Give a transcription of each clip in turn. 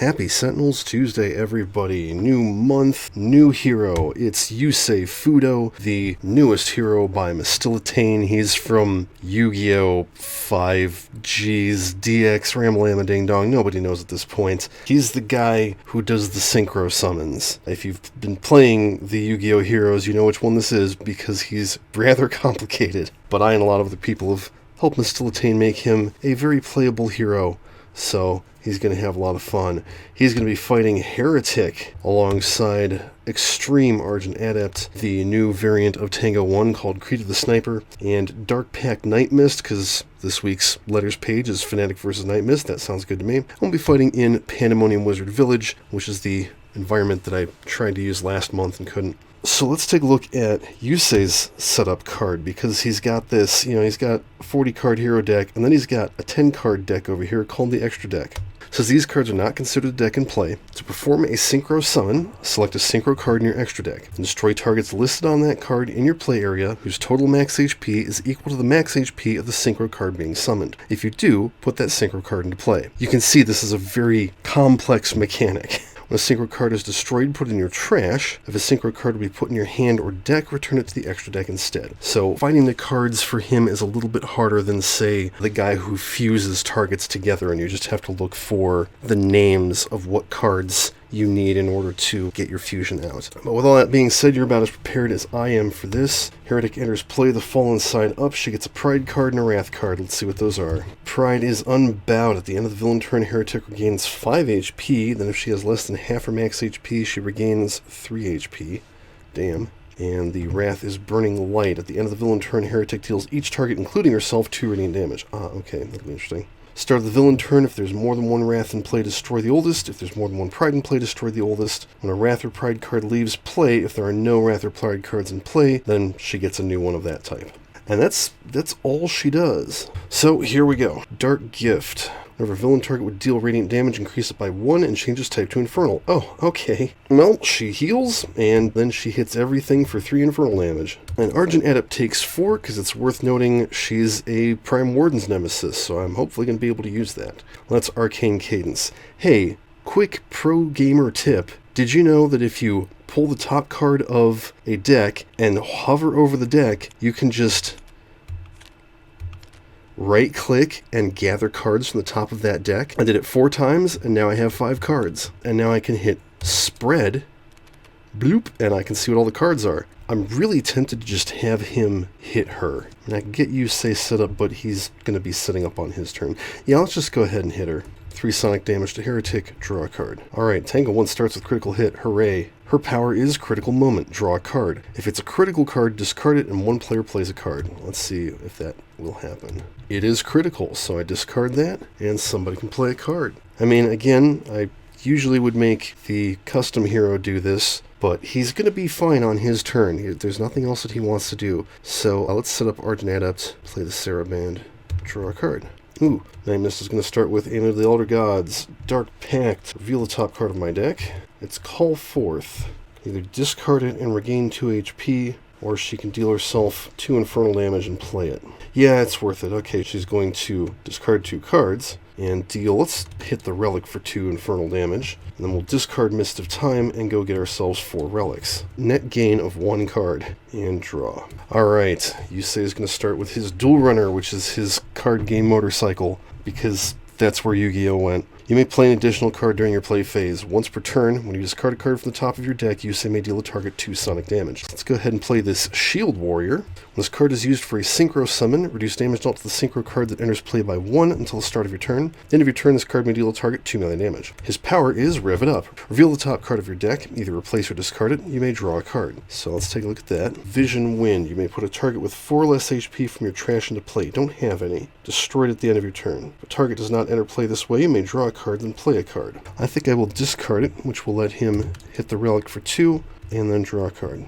Happy Sentinels Tuesday, everybody. New month, new hero. It's Yusei Fudo, the newest hero by Mistillitane. He's from Yu-Gi-Oh! 5G's DX Ramalama Ding Dong. Nobody knows at this point. He's the guy who does the Synchro Summons. If you've been playing the Yu-Gi-Oh! Heroes, you know which one this is because he's rather complicated. But I and a lot of other people have helped Mistillitane make him a very playable hero. So he's going to have a lot of fun. He's going to be fighting Heretic alongside Extreme Argent Adept, the new variant of Tango 1 called Creed of the Sniper, and Dark Pact Night Mist, because this week's letters page is Fnatic vs. Night Mist. That sounds good to me. I'll be fighting in Pandemonium Wizard Village, which is the environment that I tried to use last month and couldn't. So let's take a look at Yusei's setup card, because he's got this, he's got a 40 card hero deck, and then he's got a 10 card deck over here called the Extra Deck. Says these cards are not considered a deck in play. To perform a Synchro Summon, select a Synchro card in your Extra Deck, and destroy targets listed on that card in your play area whose total max HP is equal to the max HP of the Synchro card being summoned. If you do, put that Synchro card into play. You can see this is a very complex mechanic. When a Synchro card is destroyed, put it in your trash. If a Synchro card will be put in your hand or deck, return it to the Extra Deck instead. So finding the cards for him is a little bit harder than, say, the guy who fuses targets together, and you just have to look for the names of what cards you need in order to get your fusion out. But with all that being said, you're about as prepared as I am for this. Heretic enters play the Fallen Side up. She gets a Pride card and a Wrath card. Let's see what those are. Pride is unbowed. At the end of the villain turn, Heretic regains 5 HP. Then if she has less than half her max HP, she regains 3 HP. Damn. And the Wrath is Burning Light. At the end of the villain turn, Heretic deals each target, including herself, 2 radiant damage. Okay, that'll be interesting. Start of the villain turn, if there's more than one Wrath in play, destroy the oldest. If there's more than one Pride in play, destroy the oldest. When a Wrath or Pride card leaves play, if there are no Wrath or Pride cards in play, then she gets a new one of that type. And that's all she does. So here we go. Dark Gift. Whenever a villain target would deal radiant damage, increase it by 1 and changes type to Infernal. Oh, okay. Well, she heals, and then she hits everything for 3 Infernal damage. And Argent Adept takes 4, because it's worth noting she's a Prime Warden's Nemesis, so I'm hopefully going to be able to use that. Well, that's Arcane Cadence. Hey, quick pro gamer tip. Did you know that if you pull the top card of a deck and hover over the deck, you can just right-click and gather cards from the top of that deck? I did it 4 times, and now I have 5 cards. And now I can hit Spread, bloop, and I can see what all the cards are. I'm really tempted to just have him hit her. And I can get Yusei set up, but he's going to be setting up on his turn. Yeah, let's just go ahead and hit her. 3 sonic damage to Heretic, draw a card. Alright, Tango 1 starts with critical hit, hooray. Her power is Critical Moment, draw a card. If it's a critical card, discard it and one player plays a card. Let's see if that will happen. It is critical, so I discard that, and somebody can play a card. I mean, again, I usually would make the custom hero do this, but he's going to be fine on his turn. There's nothing else that he wants to do. So let's set up Argent Adept, play the Saraband, draw a card. Ooh, Night Mist is going to start with Aim of the Elder Gods, Dark Pact, reveal the top card of my deck. It's Call Forth. Either discard it and regain 2 HP, or she can deal herself 2 Infernal damage and play it. Yeah, it's worth it. Okay, she's going to discard 2 cards and deal, let's hit the Relic for 2 Infernal damage, and then we'll discard Mist of Time and go get ourselves 4 relics. Net gain of 1 card, and draw. Alright, Yusei is going to start with his Dual Runner, which is his card game motorcycle, because that's where Yu-Gi-Oh! Went. You may play an additional card during your play phase. Once per turn, when you discard a card from the top of your deck, Yusei may deal a target 2 sonic damage. Let's go ahead and play this Shield Warrior. When this card is used for a Synchro Summon, reduce damage dealt to the Synchro card that enters play by 1 until the start of your turn. At the end of your turn, this card may deal a target 2 melee damage. His power is Rev It Up. Reveal the top card of your deck, either replace or discard it. You may draw a card. So let's take a look at that. Vision Wind. You may put a target with 4 less HP from your trash into play. You don't have any. Destroy it at the end of your turn. If a target does not enter play this way, you may draw a card, then play a card. I think I will discard it, which will let him hit the Relic for 2, and then draw a card.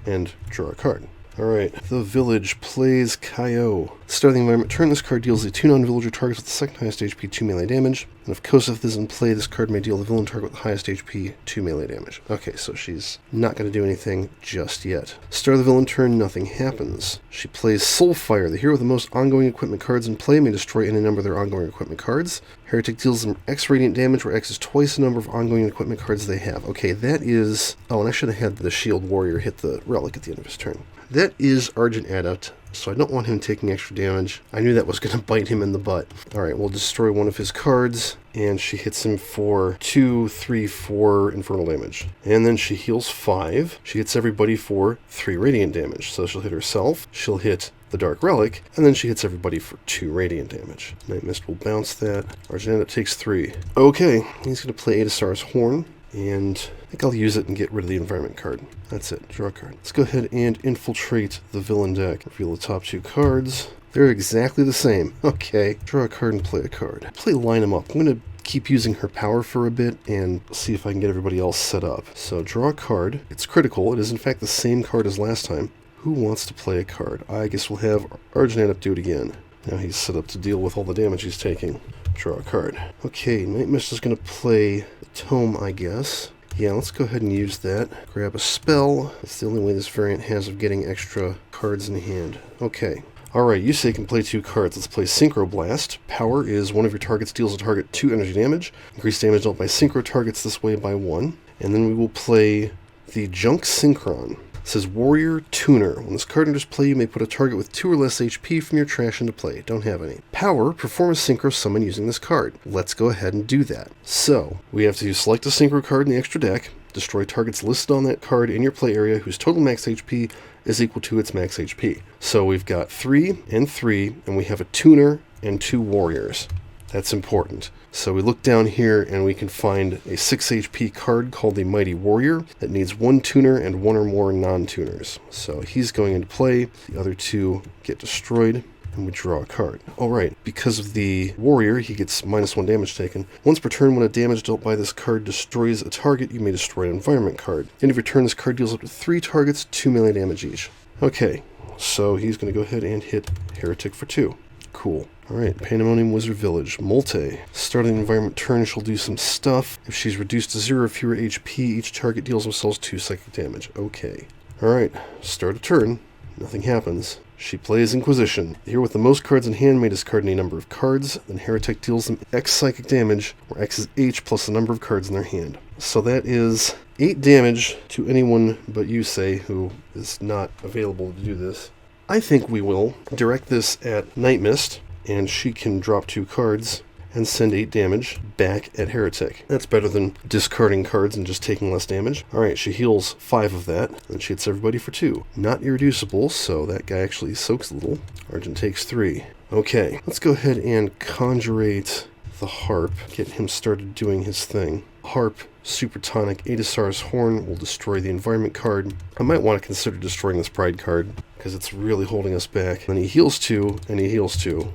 And draw a card. Alright, the Village plays Kaio. Start of the environment turn, this card deals the 2 non-villager targets with the second highest HP 2 melee damage. And if Koseth is in play, this card may deal the villain target with the highest HP 2 melee damage. Okay, so she's not going to do anything just yet. Start of the villain turn, nothing happens. She plays Soulfire. The hero with the most ongoing equipment cards in play may destroy any number of their ongoing equipment cards. Heretic deals them X radiant damage, where X is twice the number of ongoing equipment cards they have. Okay, that is... Oh, and I should have had the Shield Warrior hit the relic at the end of his turn. That is Argent Adept, so I don't want him taking extra damage. I knew that was going to bite him in the butt. Alright, we'll destroy one of his cards, and she hits him for 2, 3, 4 infernal damage. And then she heals 5. She hits everybody for 3 radiant damage. So she'll hit herself, she'll hit the Dark Relic, and then she hits everybody for 2 radiant damage. Night Mist will bounce that. Argent Adept takes 3. Okay, he's going to play Adasar's Horn, and I think I'll use it and get rid of the environment card. That's it. Draw a card. Let's go ahead and infiltrate the villain deck. Reveal the top 2 cards. They're exactly the same. Okay. Draw a card and play a card. Play Line 'em Up. I'm going to keep using her power for a bit and see if I can get everybody else set up. So draw a card. It's critical. It is in fact the same card as last time. Who wants to play a card? I guess we'll have Argent Adept do it again. Now he's set up to deal with all the damage he's taking. Draw a card. Okay, Night Mist is going to play the Tome, I guess. Yeah, let's go ahead and use that. Grab a spell. That's the only way this variant has of getting extra cards in hand. Okay. Alright, Yusei can play 2 cards. Let's play Synchro Blast. Power is one of your targets deals a target 2 energy damage. Increase damage dealt by synchro targets this way by 1. And then we will play the Junk Synchron. It says Warrior Tuner. When this card enters play, you may put a target with 2 or less HP from your trash into play. Don't have any. Power, perform a Synchro Summon using this card. Let's go ahead and do that. So, we have to select a Synchro card in the extra deck, destroy targets listed on that card in your play area whose total max HP is equal to its max HP. So we've got 3 and 3, and we have a Tuner and 2 Warriors. That's important. So we look down here and we can find a 6 HP card called the Mighty Warrior that needs 1 tuner and 1 or more non-tuners. So he's going into play. The other 2 get destroyed and we draw a card. Alright, because of the Warrior, he gets -1 damage taken. Once per turn, when a damage dealt by this card destroys a target, you may destroy an environment card. End of your turn, this card deals up to 3 targets, 2 melee damage each. Okay, so he's going to go ahead and hit Heretic for 2. Cool. Alright, Pandemonium Wizard Village. Molte. Starting the environment turn, she'll do some stuff. If she's reduced to 0 or fewer HP, each target deals themselves 2 psychic damage. Okay. Alright, start a turn. Nothing happens. She plays Inquisition. Here with the most cards in hand may discard any number of cards, then Heretic deals them X psychic damage, where X is H plus the number of cards in their hand. So that is 8 damage to anyone but Yusei, who is not available to do this. I think we will direct this at Night Mist, and she can drop 2 cards and send 8 damage back at Heretic. That's better than discarding cards and just taking less damage. Alright, she heals 5 of that, and she hits everybody for 2. Not irreducible, so that guy actually soaks a little. Argent takes 3. Okay, let's go ahead and conjurate the Harp, get him started doing his thing. Harp, Super Tonic, Adasar's Horn will destroy the environment card. I might want to consider destroying this Pride card, because it's really holding us back. Then he heals 2, and he heals 2.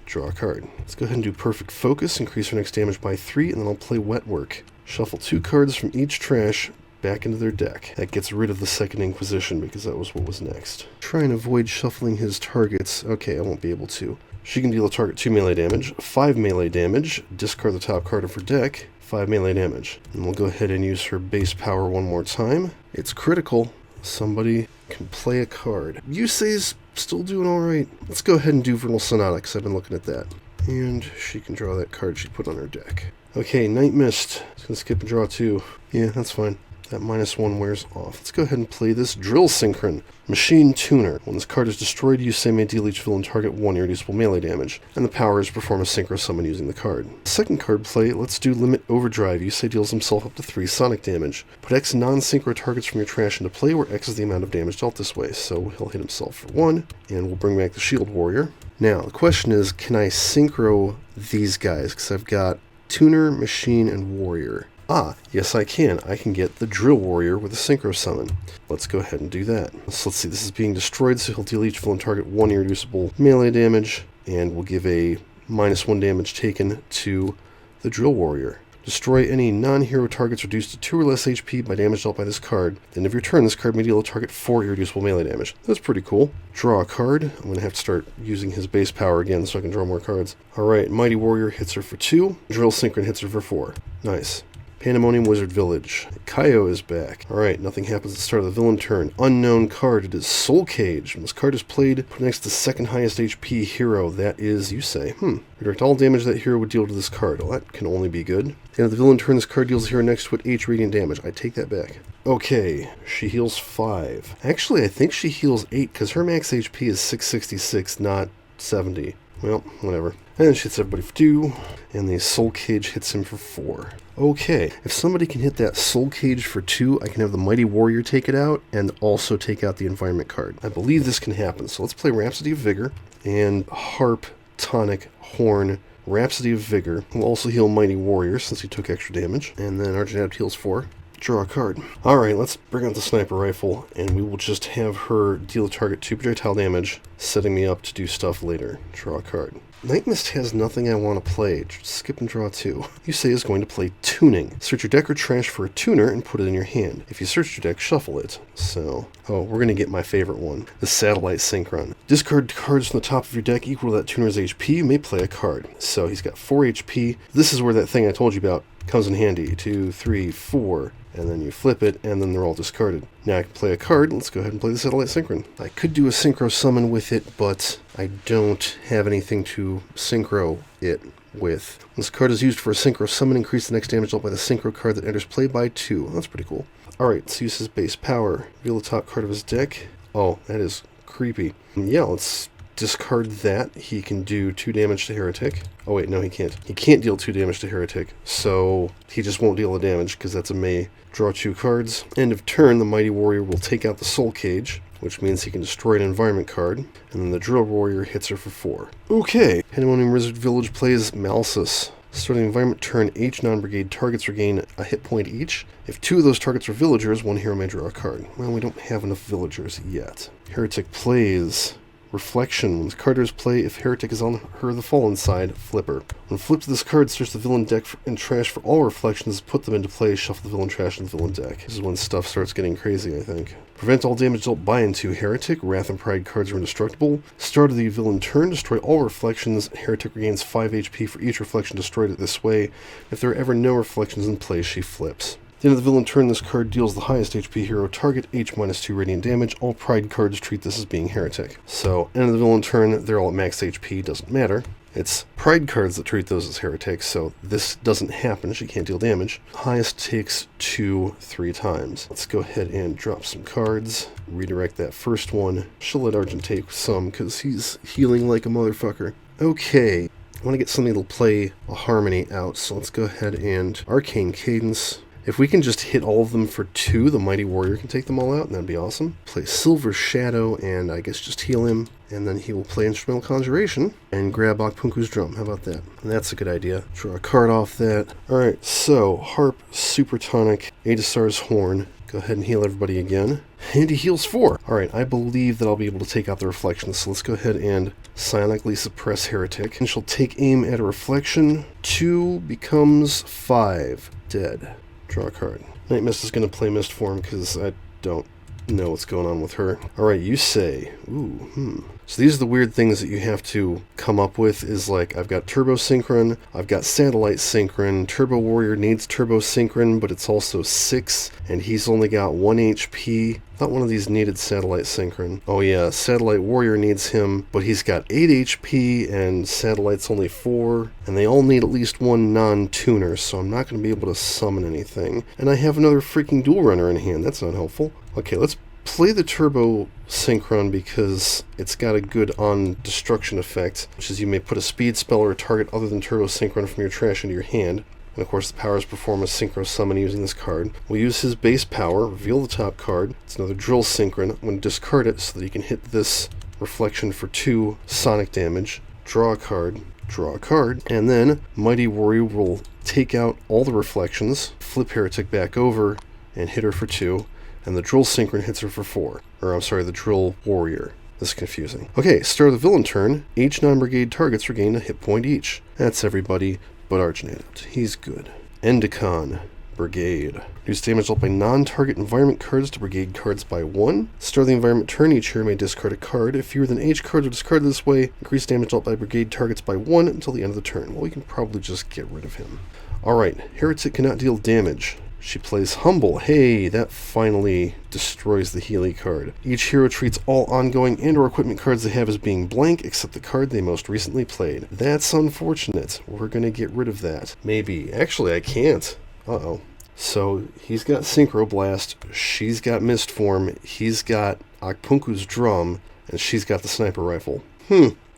Draw a card. Let's go ahead and do Perfect Focus, increase her next damage by 3, and then I'll play Wet Work. Shuffle 2 cards from each trash back into their deck. That gets rid of the second Inquisition, because that was what was next. Try and avoid shuffling his targets. Okay, I won't be able to. She can deal a target 2 melee damage, 5 melee damage, discard the top card of her deck, 5 melee damage. And we'll go ahead and use her base power one more time. It's critical. Somebody can play a card. Yusei's still doing alright. Let's go ahead and do Vernal Sonata, because I've been looking at that. And she can draw that card she put on her deck. Okay, Night Mist. It's going to skip and draw 2. Yeah, that's fine. That -1 wears off. Let's go ahead and play this Drill Synchron. Machine Tuner. When this card is destroyed, Yusei may deal each villain target 1 irreducible melee damage, and the power is perform a Synchro Summon using the card. Second card play, let's do Limit Overdrive. Yusei deals himself up to 3 sonic damage. Put X non-synchro targets from your trash into play, where X is the amount of damage dealt this way. So he'll hit himself for 1, and we'll bring back the Shield Warrior. Now, the question is, can I synchro these guys? Because I've got Tuner, Machine, and Warrior. Ah, yes I can. I can get the Drill Warrior with a Synchro Summon. Let's go ahead and do that. So let's see, this is being destroyed, so he'll deal each villain target 1 irreducible melee damage, and we'll give a -1 damage taken to the Drill Warrior. Destroy any non-hero targets reduced to 2 or less HP by damage dealt by this card. At the end of your turn, this card may deal a target 4 irreducible melee damage. That's pretty cool. Draw a card. I'm going to have to start using his base power again so I can draw more cards. Alright, Mighty Warrior hits her for 2. Drill Synchron hits her for 4. Nice. Pandemonium Wizard Village. Kaio is back. Alright, nothing happens at the start of the villain turn. Unknown card. It is Soul Cage. When this card is played, put next to the second highest HP hero. That is Yusei. Redirect all damage that hero would deal to this card. Well, that can only be good. At the end of the villain turn, this card deals a hero next to it H radiant damage. I take that back. Okay, she heals 5. Actually, I think she heals 8 because her max HP is 666, not 70. Well, whatever. And she hits everybody for 2, and the Soul Cage hits him for 4. Okay, if somebody can hit that Soul Cage for 2, I can have the Mighty Warrior take it out, and also take out the Environment card. I believe this can happen, so let's play Rhapsody of Vigor, and Harp, Tonic, Horn, Rhapsody of Vigor. We'll also heal Mighty Warrior, since he took extra damage, and then Argent Adept heals 4. Draw a card. Alright, let's bring out the Sniper Rifle, and we will just have her deal a target 2 projectile damage, setting me up to do stuff later. Draw a card. Night Mist has nothing I want to play. Skip and draw 2. Yusei is going to play Tuning. Search your deck or trash for a tuner and put it in your hand. If you search your deck, shuffle it. So, we're going to get my favorite one, the Satellite Synchron. Discard cards from the top of your deck equal to that tuner's HP. You may play a card. So he's got 4 HP. This is where that thing I told you about comes in handy. 2, 3, 4. And then you flip it, and then they're all discarded. Now I can play a card. Let's go ahead and play the Satellite Synchron. I could do a Synchro Summon with it, but I don't have anything to Synchro it with. When this card is used for a Synchro Summon, increase the next damage dealt by the Synchro card that enters play by 2. That's pretty cool. Alright, let's use his base power. Reveal the top card of his deck. Oh, that is creepy. Yeah, let's discard that. He can do 2 damage to Heretic. Oh wait, no he can't. He can't deal 2 damage to Heretic, so he just won't deal the damage because that's a May. Draw 2 cards. End of turn, the Mighty Warrior will take out the Soul Cage, which means he can destroy an Environment card, and then the Drill Warrior hits her for 4. Okay, Pandemonium Wizard Village plays Malsus. Starting Environment turn, H non-brigade targets regain a hit point each. If 2 of those targets are villagers, 1 hero may draw a card. Well, we don't have enough villagers yet. Heretic plays Reflection. When the card is play, if Heretic is on her the fallen side, flip her. When flipped, this card, search the villain deck and trash for all reflections, put them into play, shuffle the villain trash in the villain deck. This is when stuff starts getting crazy, I think. Prevent all damage dealt by and to Heretic. Wrath and Pride cards are indestructible. Start of the villain turn, destroy all reflections. Heretic regains 5 HP for each reflection destroyed this way. If there are ever no reflections in play, she flips. At the end of the villain turn, this card deals the highest HP hero target, H-2 radiant damage. All Pride cards treat this as being Heretic. So, end of the villain turn, they're all at max HP, doesn't matter. It's Pride cards that treat those as Heretics, so this doesn't happen, she can't deal damage. Highest takes 2 3 times. Let's go ahead and drop some cards, redirect that first one. She'll let Argent take some, because he's healing like a motherfucker. Okay, I want to get something that'll play a Harmony out, so let's go ahead and Arcane Cadence. If we can just hit all of them for 2, the Mighty Warrior can take them all out, and that'd be awesome. Play Silver Shadow, and I guess just heal him, and then he will play Instrumental Conjuration, and grab Okpunku's Drum. How about that? And that's a good idea. Draw a card off that. Alright, so, Harp, Super Tonic, Adasar's Horn. Go ahead and heal everybody again. And he heals 4. Alright, I believe that I'll be able to take out the reflections, so let's go ahead and psionically suppress Heretic. And she'll take aim at a reflection. 2 becomes 5. Dead. Draw a card. Night Mist is going to play Mist Form because I don't know what's going on with her. Alright, Yusei. Ooh, So these are the weird things that you have to come up with, is like, I've got Turbo Synchron, I've got Satellite Synchron, Turbo Warrior needs Turbo Synchron, but it's also 6, and he's only got 1 HP. I thought one of these needed Satellite Synchron. Oh yeah, Satellite Warrior needs him, but he's got 8 HP, and Satellite's only 4, and they all need at least 1 non-tuner, so I'm not going to be able to summon anything. And I have another freaking Dual Runner in hand, that's not helpful. Okay, let's play the Turbo Synchron because it's got a good on-destruction effect, which is you may put a speed spell or a target other than Turbo Synchron from your trash into your hand. And of course the powers perform a Synchro Summon using this card. We'll use his base power, reveal the top card. It's another Drill Synchron. I'm going to discard it so that he can hit this reflection for 2 sonic damage. Draw a card, and then Mighty Warrior will take out all the reflections, flip Heretic back over, and hit her for 2. And the Drill Synchron hits her for 4. Or, I'm sorry, the Drill Warrior. This is confusing. Okay, start of the villain turn. Each non-brigade targets regain a hit point each. That's everybody but Argent Adept. He's good. Endicon Brigade. Reduce damage dealt by non-target environment cards to brigade cards by 1. Start the environment turn, each hero may discard a card. If fewer than 8 cards are discarded this way, increase damage dealt by brigade targets by 1 until the end of the turn. Well, we can probably just get rid of him. Alright, Heretic cannot deal damage. She plays Humble. Hey, that finally destroys the Healy card. Each hero treats all ongoing and or equipment cards they have as being blank, except the card they most recently played. That's unfortunate. We're gonna get rid of that. Maybe. Actually, I can't. Uh-oh. So, he's got Synchro Blast, she's got Mist Form, he's got Akpunku's Drum, and she's got the Sniper Rifle.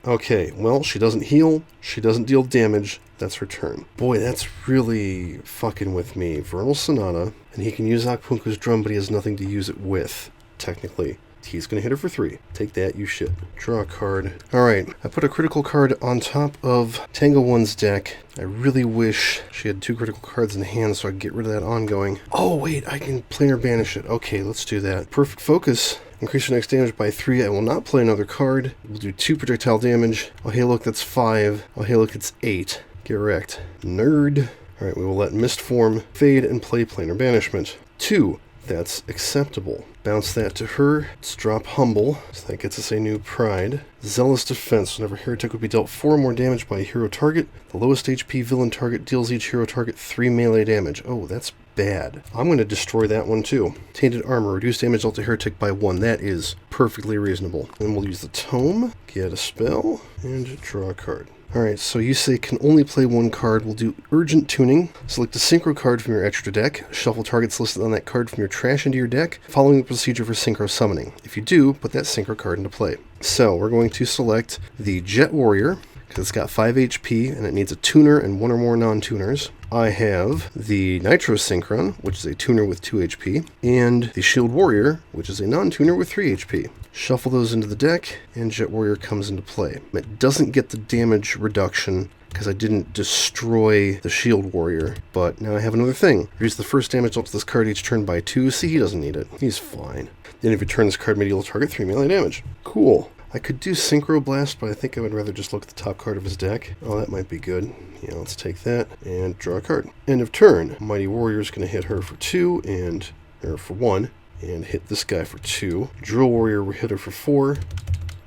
Okay, well, she doesn't heal, she doesn't deal damage, that's her turn. Boy, that's really fucking with me. Vernal Sonata, and he can use Akpunku's Drum, but he has nothing to use it with, technically. He's going to hit her for 3. Take that, you shit. Draw a card. Alright, I put a critical card on top of Tango 1's deck. I really wish she had 2 critical cards in hand so I could get rid of that ongoing. Oh, wait, I can planar banish it. Okay, let's do that. Perfect Focus. Increase your next damage by 3. I will not play another card. We'll do 2 projectile damage. Oh, hey, look, that's 5. Oh, hey, look, it's 8. Get wrecked. Nerd. Alright, we will let Mist Form fade and play planar banishment. 2. That's acceptable. Bounce that to her. Let's drop Humble, so that gets us a new Pride. Zealous Defense. Whenever Heretic would be dealt 4 more damage by a hero target, the lowest HP villain target deals each hero target 3 melee damage. Oh, that's bad. I'm going to destroy that one too. Tainted Armor. Reduce damage dealt to Heretic by 1. That is perfectly reasonable. Then we'll use the Tome, get a spell, and draw a card. Alright, so Yusei can only play 1 card. We'll do Urgent Tuning. Select a Synchro card from your extra deck. Shuffle targets listed on that card from your trash into your deck, following the procedure for Synchro Summoning. If you do, put that Synchro card into play. So, we're going to select the Jet Warrior, because it's got 5 HP, and it needs a tuner and 1 or more non-tuners. I have the Nitro Synchron, which is a tuner with 2 HP, and the Shield Warrior, which is a non-tuner with 3 HP. Shuffle those into the deck, and Jet Warrior comes into play. It doesn't get the damage reduction, because I didn't destroy the Shield Warrior, but now I have another thing. Reduce the first damage dealt to this card each turn by 2. See, he doesn't need it. He's fine. Then if you turn this card may deal target 3 melee damage. Cool. I could do Synchro Blast, but I think I would rather just look at the top card of his deck. Oh, that might be good. Yeah, let's take that and draw a card. End of turn. Mighty Warrior's going to hit her for 2 and her for 1, and hit this guy for 2. Drill Warrior will hit her for 4,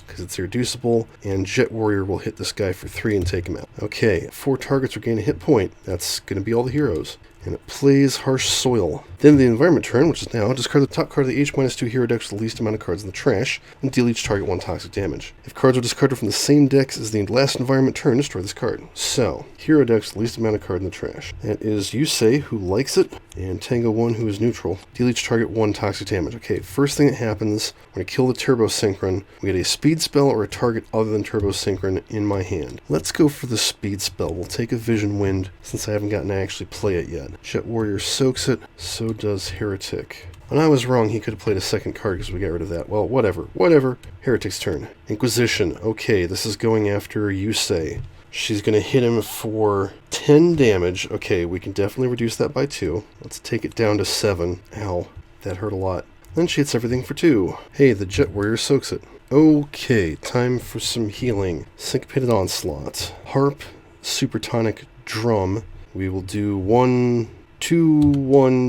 because it's irreducible, and Jet Warrior will hit this guy for 3 and take him out. Okay, 4 targets regain a hit point. That's going to be all the heroes. And it plays Harsh Soil. Then the environment turn, which is now, discard the top card of the H-2 hero decks with the least amount of cards in the trash, and deal each target 1 toxic damage. If cards are discarded from the same decks as the last environment turn, destroy this card. So, hero decks with the least amount of card in the trash. That is Yusei, who likes it, and Tango 1, who is neutral. Deal each target 1 toxic damage. Okay, first thing that happens, when I kill the Turbo Synchron, we get a speed spell or a target other than Turbo Synchron in my hand. Let's go for the speed spell. We'll take a Vision Wind, since I haven't gotten to actually play it yet. Jet Warrior soaks it, so does Heretic. And I was wrong, he could have played a second card because we got rid of that. Well, whatever. Heretic's turn. Inquisition. Okay, this is going after Yusei. She's going to hit him for 10 damage. Okay, we can definitely reduce that by 2. Let's take it down to 7. Ow, that hurt a lot. Then she hits everything for 2. Hey, the Jet Warrior soaks it. Okay, time for some healing. Syncopated Onslaught. Harp, Supertonic Drum. We will do 1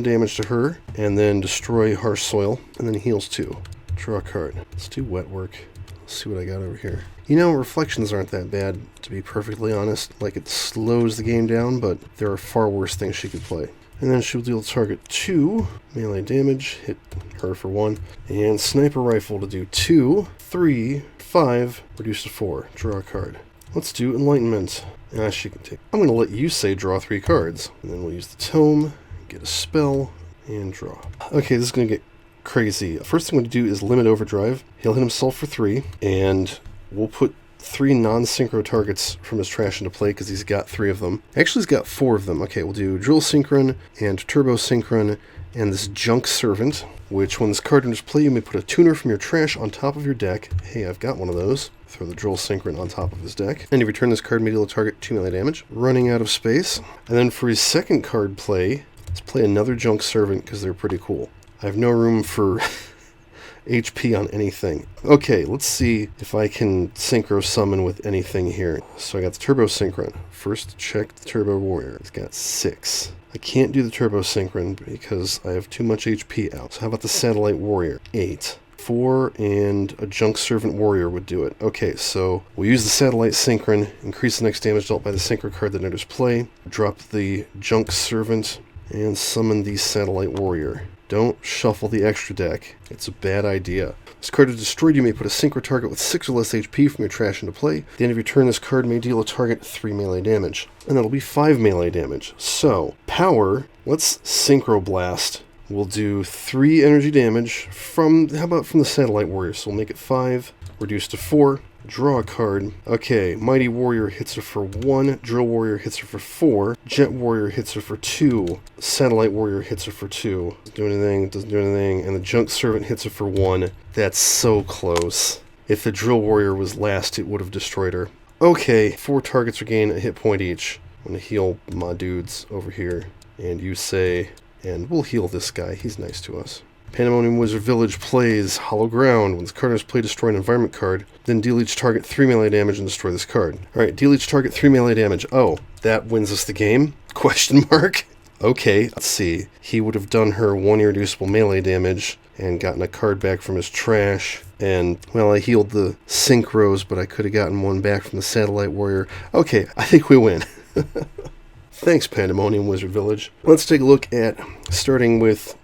damage to her, and then destroy Harsh Soil, and then heals 2. Draw a card. Let's do Wet Work. Let's see what I got over here. You know, reflections aren't that bad, to be perfectly honest. Like, it slows the game down, but there are far worse things she could play. And then she'll deal target 2 melee damage, hit her for 1, and Sniper Rifle to do 2, 3, 5, reduce to 4. Draw a card. Let's do Enlightenment. She can take. I'm going to let Yusei draw 3 cards, and then we'll use the Tome, get a spell, and draw. Okay, this is going to get crazy. First thing I'm going to do is limit Overdrive. He'll hit himself for 3, and we'll put 3 non-synchro targets from his trash into play because he's got 3 of them. Actually, he's got 4 of them. Okay, we'll do Drill Synchron and Turbo Synchron and this Junk Servant, which when this card enters play, you may put a tuner from your trash on top of your deck. Hey, I've got one of those. Throw the Drill Synchron on top of his deck. And if you return this card, may deal a target 2 melee damage. Running out of space. And then for his second card play, let's play another Junk Servant because they're pretty cool. I have no room for HP on anything. Okay, let's see if I can Synchro Summon with anything here. So I got the Turbo Synchron. First, check the Turbo Warrior. It's got 6. I can't do the Turbo Synchron because I have too much HP out. So how about the Satellite Warrior? 8. 4 and a Junk Servant Warrior would do it. Okay, so we'll use the Satellite Synchron, increase the next damage dealt by the Synchro card that enters play, drop the Junk Servant, and summon the Satellite Warrior. Don't shuffle the extra deck. It's a bad idea. This card is destroyed. You may put a Synchro target with 6 or less HP from your trash into play. At the end of your turn, this card may deal a target 3 melee damage. And that'll be 5 melee damage. So, power, let's Synchro Blast. We'll do 3 energy damage from, how about from the Satellite Warrior? So we'll make it 5, reduce to 4, draw a card. Okay, Mighty Warrior hits her for 1, Drill Warrior hits her for 4, Jet Warrior hits her for 2, Satellite Warrior hits her for 2. Doesn't do anything, doesn't do anything, and the Junk Servant hits her for 1. That's so close. If the Drill Warrior was last, it would have destroyed her. Okay, 4 targets regain a hit point each. I'm going to heal my dudes over here, and Yusei. And we'll heal this guy. He's nice to us. Pandemonium Wizard Village plays Hollow Ground. When this card is played, destroy an environment card. Then deal each target 3 melee damage and destroy this card. Alright, deal each target 3 melee damage. Oh, that wins us the game? Question mark? Okay, let's see. He would have done her 1 irreducible melee damage and gotten a card back from his trash. And, well, I healed the Synchros, but I could have gotten one back from the Satellite Warrior. Okay, I think we win. Thanks, Pandemonium Wizard Village. Let's take a look at starting with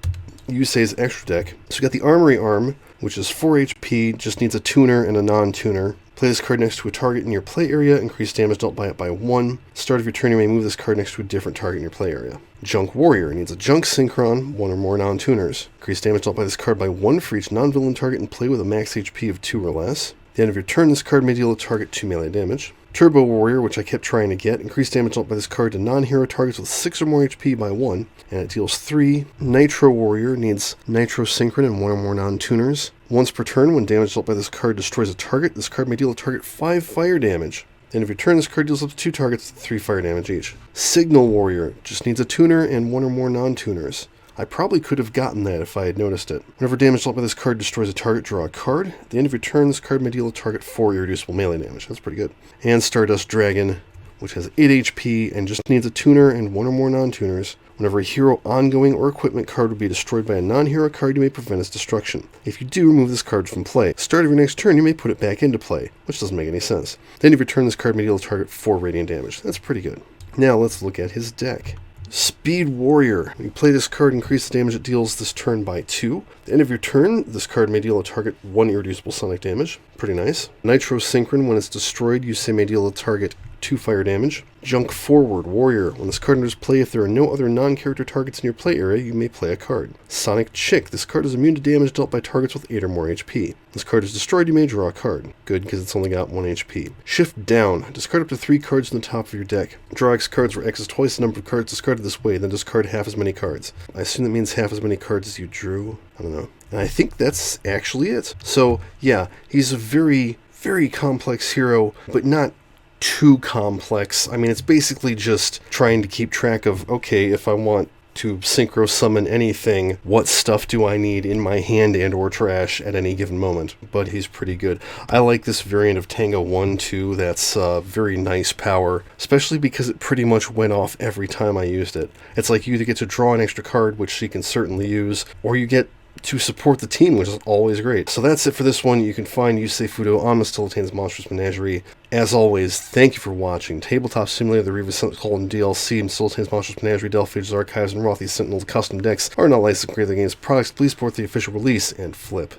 Yusei's extra deck. So we got the Armory Arm, which is 4 HP, just needs a tuner and a non-tuner. Play this card next to a target in your play area, increase damage dealt by it by 1. Start of your turn, you may move this card next to a different target in your play area. Junk Warrior needs a Junk Synchron, 1 or more non-tuners. Increase damage dealt by this card by 1 for each non-villain target and play with a max HP of 2 or less. At the end of your turn, this card may deal a target 2 melee damage. Turbo Warrior, which I kept trying to get, increased damage dealt by this card to non-hero targets with 6 or more HP by 1, and it deals 3. Nitro Warrior needs Nitro Synchron and 1 or more non-tuners. Once per turn, when damage dealt by this card destroys a target, this card may deal a target 5 fire damage. At the end of your turn, this card deals up to 2 targets with 3 fire damage each. Signal Warrior just needs a tuner and 1 or more non-tuners. I probably could have gotten that if I had noticed it. Whenever damage dealt by this card destroys a target, draw a card. At the end of your turn, this card may deal a target 4 irreducible melee damage. That's pretty good. And Stardust Dragon, which has 8 HP and just needs a tuner and 1 or more non-tuners. Whenever a hero ongoing or equipment card would be destroyed by a non-hero card, you may prevent its destruction. If you do, remove this card from play. Start of your next turn, you may put it back into play, which doesn't make any sense. At the end of your turn, this card may deal a target 4 radiant damage. That's pretty good. Now let's look at his deck. Speed Warrior. When you play this card, increase the damage it deals this turn by 2. At the end of your turn, this card may deal a target 1 irreducible sonic damage. Pretty nice. Nitro Synchron. When it's destroyed, Yusei may deal a target 2 fire damage. Junk Forward Warrior. When this card enters play, if there are no other non-character targets in your play area, you may play a card. Sonic Chick. This card is immune to damage dealt by targets with 8 or more HP. This card is destroyed, you may draw a card. Good, because it's only got 1 HP. Shift Down. Discard up to 3 cards from the top of your deck. Draw X cards where X is twice the number of cards discarded this way, then discard half as many cards. I assume that means half as many cards as you drew. I don't know. And I think that's actually it. So, yeah, he's a very, very complex hero, but not too complex. I mean, it's basically just trying to keep track of, okay, if I want to Synchro Summon anything, what stuff do I need in my hand and or trash at any given moment? But he's pretty good. I like this variant of Tango 1 too. That's very nice power, especially because it pretty much went off every time I used it. It's like you either get to draw an extra card, which she can certainly use, or you get to support the team, which is always great. So that's it for this one. You can find Yusei Fudo on Mastillatane's Monstrous Menagerie. As always, thank you for watching. Tabletop Simulator, the Revis Colon DLC, Mastillatane's Monstrous Menagerie, Delphage's Archives, and Rothy's Sentinels custom decks are not licensed to create the game's products. Please support the official release and flip.